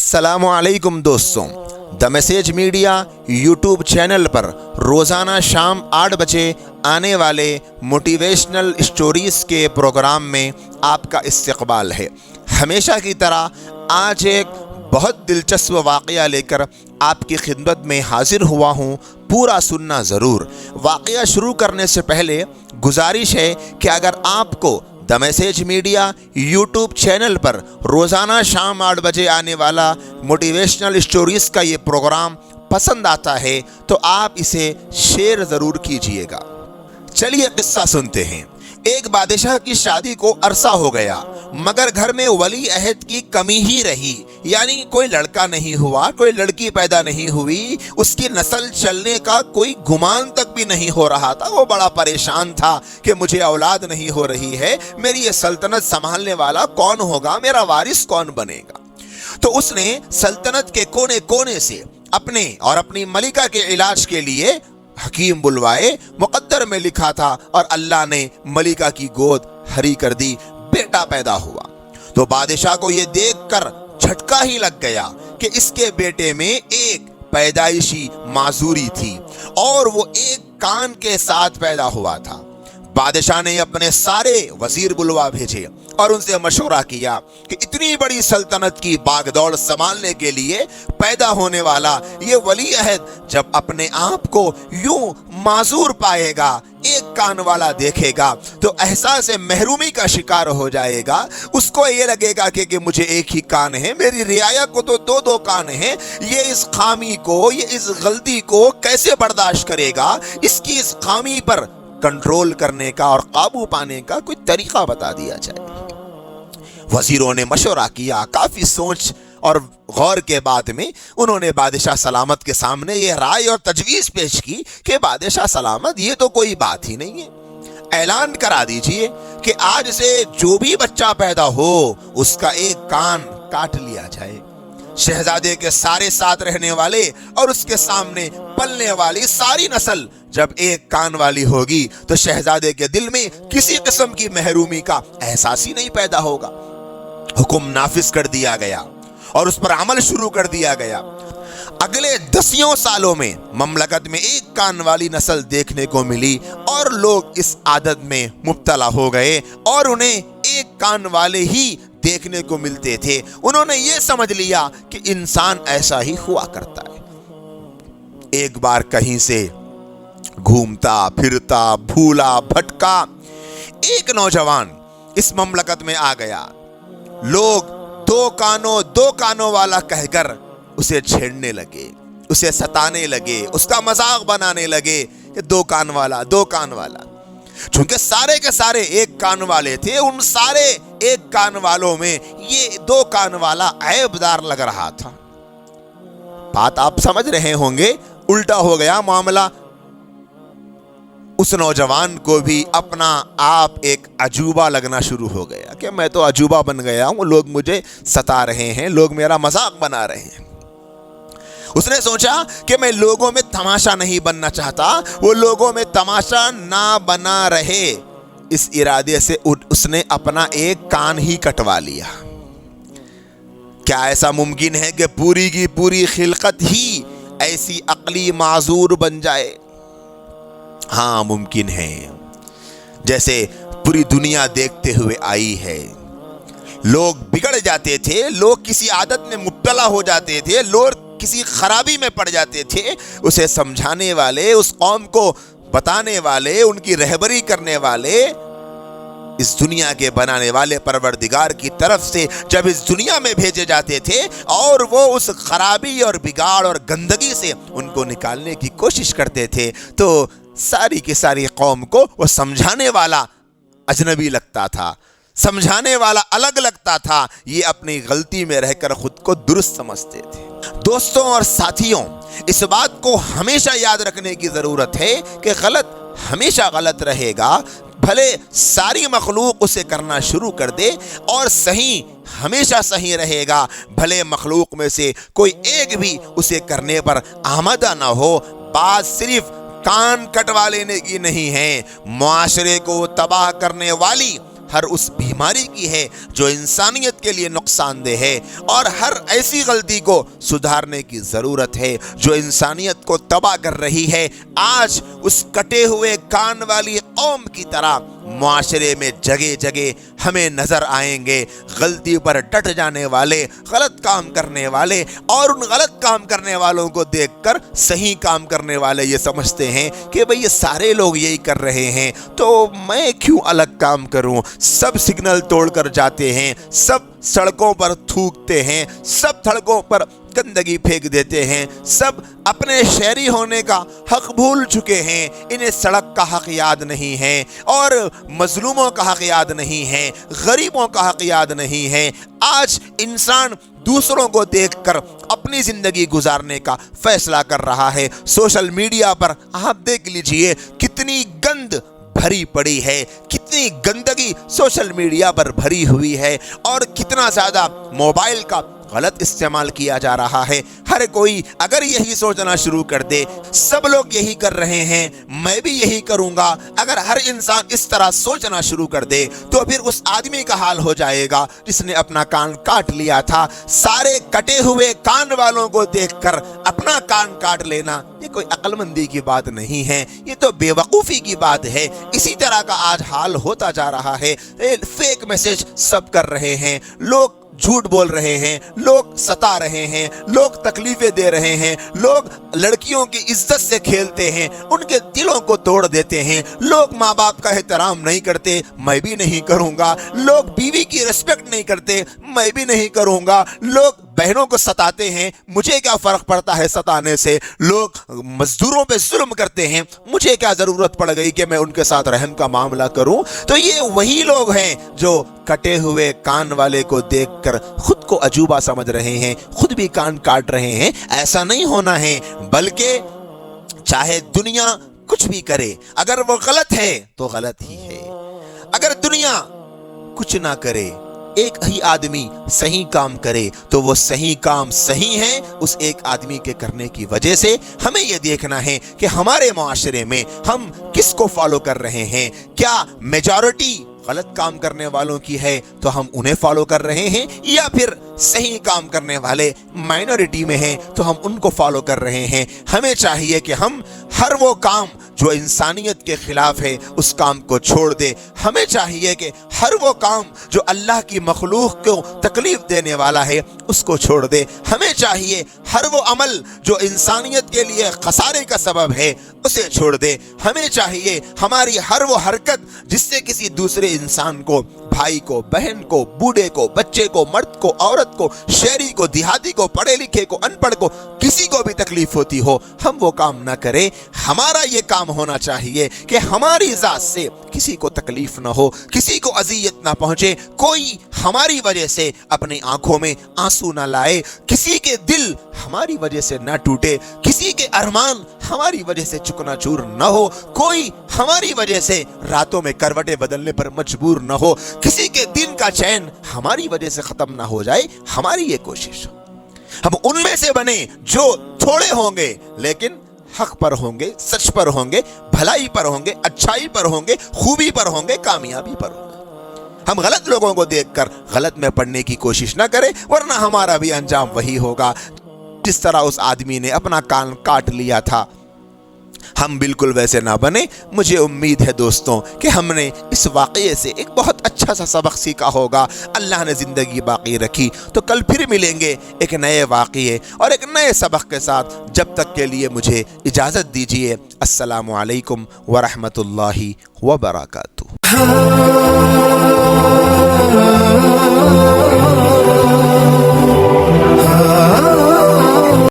अस्सलामु अलैकुम दोस्तों, the message media YouTube channel पर रोज़ाना शाम 8 बजे आने वाले मोटिवेशनल स्टोरीज़ के प्रोग्राम में आपका इस्तकबाल है। हमेशा की तरह आज एक बहुत दिलचस्प वाक़या लेकर आपकी खिदमत में हाजिर हुआ हूँ। पूरा सुनना ज़रूर। वाक़या शुरू करने से पहले गुजारिश है कि अगर आपको the message media YouTube channel पर रोज़ाना शाम 8 बजे आने वाला मोटिवेशनल स्टोरीज़ का ये प्रोग्राम पसंद आता है तो आप इसे शेयर ज़रूर कीजिएगा। चलिए किस्सा सुनते हैं। एक बादशाह की शादी को अरसा हो गया, मगर घर में वली अहद की कमी ही रही, यानी कोई लड़का नहीं हुआ, कोई लड़की पैदा नहीं हुई, उसकी नस्ल चलने का कोई गुमान तक भी नहीं हो रहा था। वो बड़ा परेशान था कि मुझे औलाद नहीं हो रही है, मेरी ये सल्तनत संभालने वाला कौन होगा, मेरा वारिस कौन बनेगा। तो उसने सल्तनत के कोने कोने से अपने और अपनी मलिका के इलाज के लिए हकीम बुलवाए। मुकद्दर में लिखा था और अल्लाह ने मलिका की गोद हरी कर दी, बेटा पैदा हुआ। तो बादशाह को यह देखकर झटका ही लग गया कि इसके बेटे में एक पैदाइशी माजूरी थी और वो एक कान के साथ पैदा हुआ था। बादशाह ने अपने सारे वजीर बुलवा भेजे और उनसे मशवरा किया कि इतनी बड़ी सल्तनत की बागदौड़ संभालने के लिए पैदा होने वाला ये वली अहद जब अपने आप को यूं माजूर पाएगा, एक कान वाला देखेगा तो एहसास महरूमी का शिकार हो जाएगा। उसको ये लगेगा कि मुझे एक ही कान है, मेरी रियाया को तो दो दो कान हैं। ये इस खामी को, ये इस गलती को कैसे बर्दाश्त करेगा। इसकी इस खामी पर कंट्रोल करने का और काबू पाने का कोई तरीका बता दिया जाए। वजीरों ने मशवरा किया, काफी सोच और गौर के बाद में उन्होंने बादशाह सलामत के सामने ये राय और तजवीज़ पेश की कि बादशाह सलामत, ये तो कोई बात ही नहीं है। ऐलान करा दीजिए कि आज से जो भी बच्चा पैदा हो उसका एक कान काट लिया जाए। शहजादे के सारे साथ रहने वाले और उसके सामने पलने वाली सारी नस्ल जब एक कान वाली होगी तो शहजादे के दिल में किसी किस्म की महरूमी का एहसास ही नहीं पैदा होगा। हुक्म नाफिज कर दिया गया और उस पर अमल शुरू कर दिया गया। अगले 10 सालों में ममलकत में एक कान वाली नस्ल देखने को मिली और लोग इस आदत में मुब्तला हो गए और उन्हें एक कान वाले ही देखने को मिलते थे। उन्होंने ये समझ लिया कि इंसान ऐसा ही हुआ करता है। एक बार कहीं से घूमता फिरता भूला भटका एक नौजवान इस ममलकत में आ गया। लोग दो कानों वाला कहकर उसे छेड़ने लगे, उसे सताने लगे, उसका मजाक बनाने लगे कि दो कान वाला। चूंकि सारे के सारे एक कान वाले थे, उन सारे एक कान वालों में ये दो कान वाला ऐबदार लग रहा था। बात आप समझ रहे होंगे, उल्टा हो गया मामला। उस नौजवान को भी अपना आप एक अजूबा लगना शुरू हो गया कि मैं तो अजूबा बन गया हूं, लोग मुझे सता रहे हैं, लोग मेरा मजाक बना रहे हैं। उसने सोचा कि मैं लोगों में तमाशा नहीं बनना चाहता, वो लोगों में तमाशा ना बना रहे, इस इरादे से उसने अपना एक कान ही कटवा लिया। क्या ऐसा मुमकिन है कि पूरी की पूरी खिलकत ही ऐसी अक्ली माजूर बन जाए? हाँ, मुमकिन है। जैसे पूरी दुनिया देखते हुए आई है, लोग बिगड़ जाते थे, लोग किसी आदत में मुब्तला हो जाते थे, लोग किसी खराबी में पड़ जाते थे। उसे समझाने वाले, उस कौम को बताने वाले, उनकी रहबरी करने वाले, इस दुनिया के बनाने वाले परवरदिगार की तरफ से जब इस दुनिया में भेजे जाते थे और वो उस खराबी और बिगाड़ और गंदगी से उनको निकालने की कोशिश करते थे तो सारी की सारी कौम को वो समझाने वाला अजनबी लगता था, समझाने वाला अलग लगता था। ये अपनी गलती में रहकर खुद को दुरुस्त समझते थे। दोस्तों और साथियों, इस बात को हमेशा याद रखने की ज़रूरत है कि गलत हमेशा गलत रहेगा, भले सारी मखलूक उसे करना शुरू कर दे, और सही हमेशा सही रहेगा, भले मखलूक में से कोई एक भी उसे करने पर आमादा ना हो। बात सिर्फ कान कटवा लेने की नहीं है, मुआशरे को तबाह करने वाली ہر اس بیماری کی ہے جو انسانیت کے لیے نقصان دہ ہے، اور ہر ایسی غلطی کو سدھارنے کی ضرورت ہے جو انسانیت کو تباہ کر رہی ہے۔ آج اس کٹے ہوئے کان والی قوم کی طرح معاشرے میں جگہ جگہ ہمیں نظر آئیں گے غلطی پر ڈٹ جانے والے، غلط کام کرنے والے، اور ان غلط کام کرنے والوں کو دیکھ کر صحیح کام کرنے والے یہ سمجھتے ہیں کہ بھئی یہ سارے لوگ یہی کر رہے ہیں تو میں کیوں الگ کام کروں۔ سب سگنل توڑ کر جاتے ہیں، سب سڑکوں پر تھوکتے ہیں، سب سڑکوں پر گندگی پھینک دیتے ہیں، سب اپنے شہری ہونے کا حق بھول چکے ہیں۔ انہیں سڑک کا حق یاد نہیں ہے، اور مظلوموں کا حق یاد نہیں ہے، غریبوں کا حق یاد نہیں ہے۔ آج انسان دوسروں کو دیکھ کر اپنی زندگی گزارنے کا فیصلہ کر رہا ہے۔ سوشل میڈیا پر آپ دیکھ لیجئے کتنی گند بھری پڑی ہے، کتنی گندگی سوشل میڈیا پر بھری ہوئی ہے، اور کتنا زیادہ موبائل کا غلط استعمال کیا جا رہا ہے۔ ہر کوئی اگر یہی سوچنا شروع کر دے سب لوگ یہی کر رہے ہیں میں بھی یہی کروں گا، اگر ہر انسان اس طرح سوچنا شروع کر دے تو پھر اس آدمی کا حال ہو جائے گا جس نے اپنا کان کاٹ لیا تھا۔ سارے کٹے ہوئے کان والوں کو دیکھ کر اپنا کان کاٹ لینا یہ کوئی عقل مندی کی بات نہیں ہے، یہ تو بے وقوفی کی بات ہے۔ اسی طرح کا آج حال ہوتا جا رہا ہے۔ فیک میسج سب کر رہے ہیں، لوگ جھوٹ بول رہے ہیں، لوگ ستا رہے ہیں، لوگ تکلیفیں دے رہے ہیں، لوگ لڑکیوں کی عزت سے کھیلتے ہیں، ان کے دلوں کو توڑ دیتے ہیں، لوگ ماں باپ کا احترام نہیں کرتے میں بھی نہیں کروں گا، لوگ بیوی کی ریسپیکٹ نہیں کرتے میں بھی نہیں کروں گا، لوگ بہنوں کو ستاتے ہیں مجھے کیا فرق پڑتا ہے ستانے سے، لوگ مزدوروں پہ ظلم کرتے ہیں مجھے کیا ضرورت پڑ گئی کہ میں ان کے ساتھ رحم کا معاملہ کروں۔ تو یہ وہی لوگ ہیں جو کٹے ہوئے کان والے کو دیکھ کر خود کو عجوبہ سمجھ رہے ہیں، خود بھی کان کاٹ رہے ہیں۔ ایسا نہیں ہونا ہے، بلکہ چاہے دنیا کچھ بھی کرے اگر وہ غلط ہے تو غلط ہی ہے، اگر دنیا کچھ نہ کرے ایک ہی آدمی صحیح کام کرے تو وہ صحیح کام صحیح ہے اس ایک آدمی کے کرنے کی وجہ سے۔ ہمیں یہ دیکھنا ہے کہ ہمارے معاشرے میں ہم کس کو فالو کر رہے ہیں، کیا میجورٹی غلط کام کرنے والوں کی ہے تو ہم انہیں فالو کر رہے ہیں، یا پھر صحیح کام کرنے والے مائنورٹی میں ہیں تو ہم ان کو فالو کر رہے ہیں۔ ہمیں چاہیے کہ ہم ہر وہ کام جو انسانیت کے خلاف ہے اس کام کو چھوڑ دے، ہمیں چاہیے کہ ہر وہ کام جو اللہ کی مخلوق کو تکلیف دینے والا ہے اس کو چھوڑ دے، ہمیں چاہیے ہر وہ عمل جو انسانیت کے لیے خسارے کا سبب ہے اسے چھوڑ دے، ہمیں چاہیے ہماری ہر وہ حرکت جس سے کسی دوسرے انسان کو، بھائی کو، بہن کو، بوڑھے کو، بچے کو، مرد کو، عورت کو، شہری کو، دیہاتی کو، پڑھے لکھے کو، ان پڑھ کو، کسی کو بھی تکلیف ہوتی ہو ہم وہ کام نہ کریں۔ ہمارا یہ کام ہونا چاہیے کہ ہماری ذات سے کسی کو تکلیف نہ ہو، کسی کو اذیت نہ پہنچے، کوئی ہماری وجہ سے اپنی آنکھوں میں آنسو نہ لائے، کسی کے دل ہماری وجہ سے نہ ٹوٹے، کسی کے ارمان ہماری وجہ سے چکنا چور نہ ہو، کوئی ہماری وجہ سے راتوں میں کروٹیں بدلنے پر مجبور نہ ہو، کسی کے دن کا چین ہماری وجہ سے ختم نہ ہو جائے۔ ہماری یہ کوشش ہم ان میں سے بنے جو تھوڑے ہوں گے لیکن حق پر ہوں گے، سچ پر ہوں گے، بھلائی پر ہوں گے، اچھائی پر ہوں گے، خوبی پر ہوں گے، کامیابی پر ہوں گے۔ ہم غلط لوگوں کو دیکھ کر غلط میں پڑنے کی کوشش نہ کریں، ورنہ ہمارا بھی انجام وہی ہوگا جس طرح اس آدمی نے اپنا کان کاٹ لیا تھا۔ ہم بالکل ویسے نہ بنے۔ مجھے امید ہے دوستوں کہ ہم نے اس واقعے سے ایک بہت اچھا سا سبق سیکھا ہوگا۔ اللہ نے زندگی باقی رکھی تو کل پھر ملیں گے ایک نئے واقعے اور ایک نئے سبق کے ساتھ۔ جب تک کے لیے مجھے اجازت دیجیے۔ السلام علیکم ورحمۃ اللہ وبرکاتہ۔